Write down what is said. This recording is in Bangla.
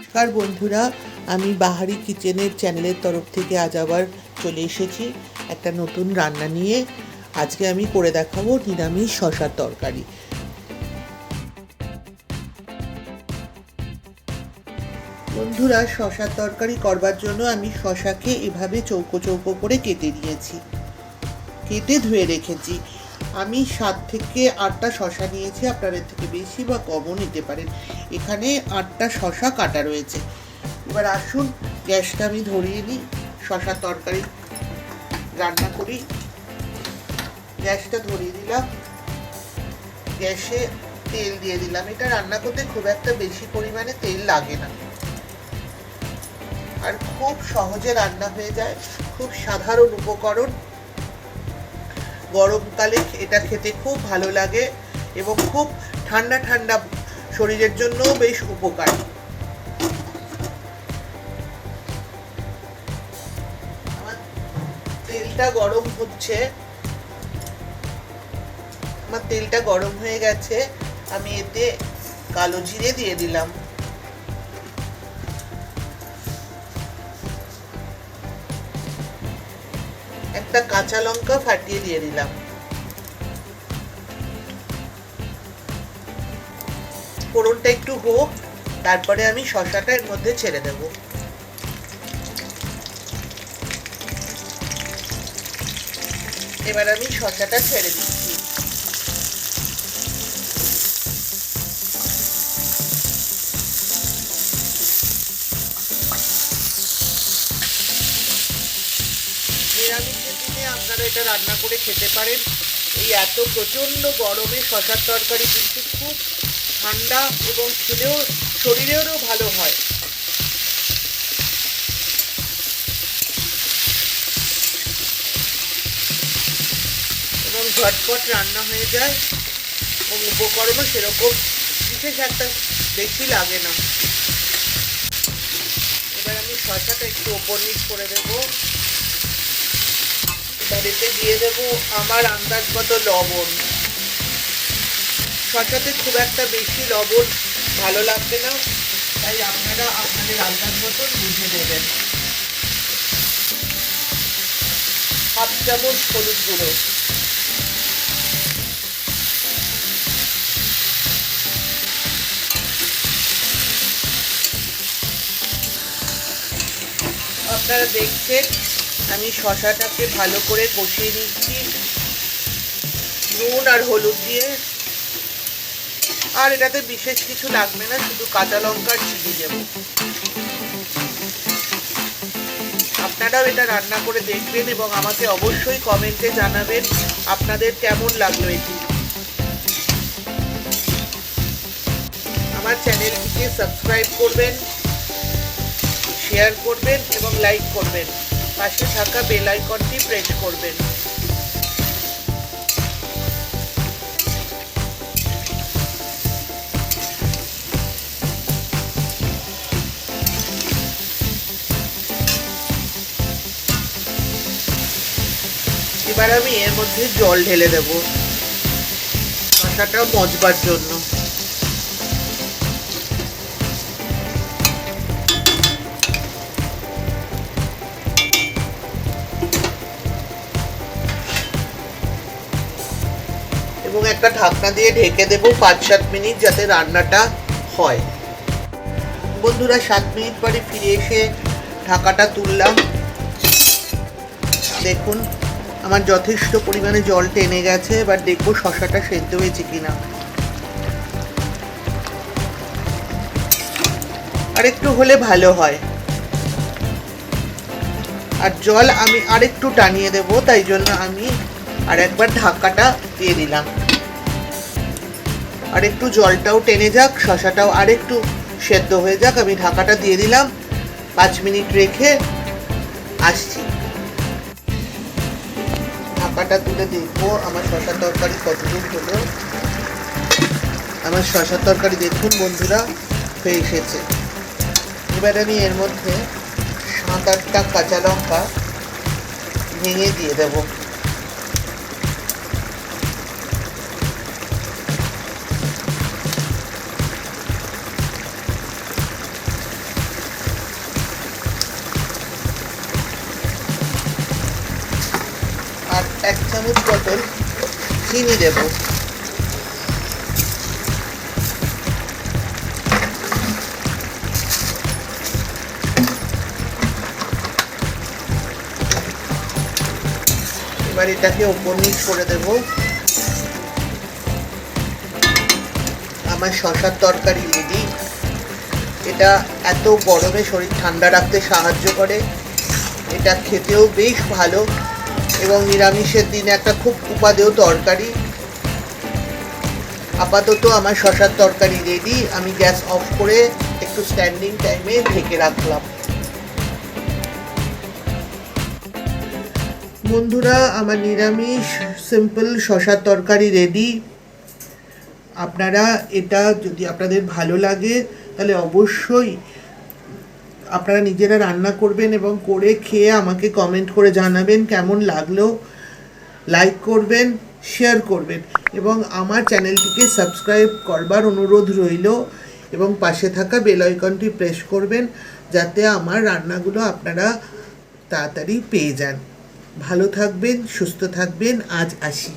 নমস্কার বন্ধুরা, আমি বাহারি কিচেনের চ্যানেলের তরফ থেকে আজ আবার চলে এসেছি একটা নতুন রান্না নিয়ে। আজকে আমি করে দেখাবো নিরামিষ শশার তরকারি। বন্ধুরা, শশার তরকারি করবার জন্য আমি শশাকে এভাবে চৌকো চৌকো করে কেটে নিয়েছি, কেটে ধুয়ে রেখেছি। আমি 7 থেকে 8টা শশা নিয়েছি, আপনারা এর থেকে বেশি বা কমও নিতে পারেন। এখানে 8টা শশা কাটা রয়েছে। এবার আসুন গ্যাসটা আমি ধরিয়ে নিই, শশার তরকারি রান্না করি। গ্যাসটা ধরিয়ে দিলাম, গ্যাসে তেল দিয়ে দিলাম। এটা রান্না করতে খুব একটা বেশি পরিমাণে তেল লাগে না, আর খুব সহজে রান্না হয়ে যায়। খুব সাধারণ উপকরণ, গরমকালে এটা খেতে খুব ভালো লাগে এবং খুব ঠান্ডা ঠান্ডা শরীরের জন্য বেশ উপকারী। আমার তেলটা গরম হচ্ছে, আমার তেলটা গরম হয়ে গেছে। আমি এতে কালো জিরে দিয়ে দিলাম, একটা কাঁচা লঙ্কা ফাটিয়ে দিয়ে দিলাম। ফোড়নটা একটু হোক, তারপরে আমি শশাটা এর মধ্যে ছেড়ে দেব। এবার আমি শশাটা ছেড়ে দিচ্ছি। নিরামিষের দিনে আপনারা এটা রান্না করে খেতে পারেন। এই এত প্রচন্ড গরমে শশার তরকারি কিন্তু খুব ঠান্ডা এবং খেলেও শরীরেরও ভালো হয়। এবং ঝটপট রান্না হয়ে যায় এবং উপকরণও সেরকম বিশেষ একটা বেশি লাগে না। এবার আমি শশাটা একটু ওপর নিচ করে দেবো। এবার এতে দিয়ে দেবো আমার আন্দাজ মতো লবণ। শশাতে খুব একটা বেশি লবণ ভালো লাগবে না, তাই আপনারা আপনাদের আন্দাজ মতন বুঝে দেবেন। 1/2 চামচ হলুদ গুঁড়ো, আপনারা দেখছেন আমি শশাটাকে ভালো করে কষিয়ে নিচ্ছি নুন আর হলুদ দিয়ে। আর এটাতে বিশেষ কিছু লাগবে না, শুধু কাঁচা লঙ্কার চিনি দেব। আপনারাও এটা রান্না করে দেখবেন এবং আমাকে অবশ্যই কমেন্টে জানাবেন আপনাদের কেমন লাগলো এটি। আমার চ্যানেলটিকে সাবস্ক্রাইব করবেন, শেয়ার করবেন এবং লাইক করবেন। পাশে থাকা বেল আইকনটি প্রেস করবেন। এবার আমি এর মধ্যে জল ঢেলে দেব শশাটা মজবার জন্য। এবং একটা ঢাকনা দিয়ে ঢেকে দেব 5-7 মিনিট, যাতে রান্নাটা হয়। বন্ধুরা, 7 মিনিট পরে ফিরে এসে ঢাকাটা তুললাম। দেখুন আমার যথেষ্ট পরিমাণে জল টেনে গেছে। এবার দেখবো শশাটা সেদ্ধ হয়েছে কিনা। আর একটু হলে ভালো হয়। আর জল আমি আরেকটু টানিয়ে দেব, তাই জন্য আমি আর একবার ঢাকাটা দিয়ে দিলাম। আর একটু জলটাও টেনে যাক, শশাটাও আর একটু সেদ্ধ হয়ে যাক। আমি ঢাকাটা দিয়ে দিলাম, 5 মিনিট রেখে আসছি। ঢাকাটা তুলে দেখবো আমার শশার তরকারি কতদূর হলো। আমার শশার তরকারি দেখুন বন্ধুরা হয়ে এসেছে। এবার আমি এর মধ্যে 7-8টা কাঁচা লঙ্কা ভেঙে দিয়ে দেবো। 1 চামচ মতন চিনি দেব। এবার এটাকে উপমিশ করে দেব। আমার শশার তরকারি রেডি। এটা এত গরমে শরীর ঠান্ডা রাখতে সাহায্য করে, এটা খেতেও বেশ ভালো এবং নিরামিষের দিনে একটা খুব উপাদেয় তরকারি। আপাতত আমার শশার তরকারি রেডি। আমি গ্যাস অফ করে একটু স্ট্যান্ডিং টাইমে ঢেকে রাখলাম। বন্ধুরা, আমার নিরামিষ সিম্পল শশার তরকারি রেডি। আপনারা এটা যদি আপনাদের ভালো লাগে তাহলে অবশ্যই আপনারা নিজেরা রান্না করবেন এবং করে খেয়ে আমাকে কমেন্ট করে জানাবেন কেমন লাগলো। লাইক করবেন, শেয়ার করবেন এবং আমার চ্যানেলটিকে সাবস্ক্রাইব করবার অনুরোধ রইল এবং পাশে থাকা বেল আইকনটি প্রেস করবেন যাতে আমার রান্নাগুলো আপনারা তাড়াতাড়ি পেয়ে যান। ভালো থাকবেন, সুস্থ থাকবেন। আজ আসি।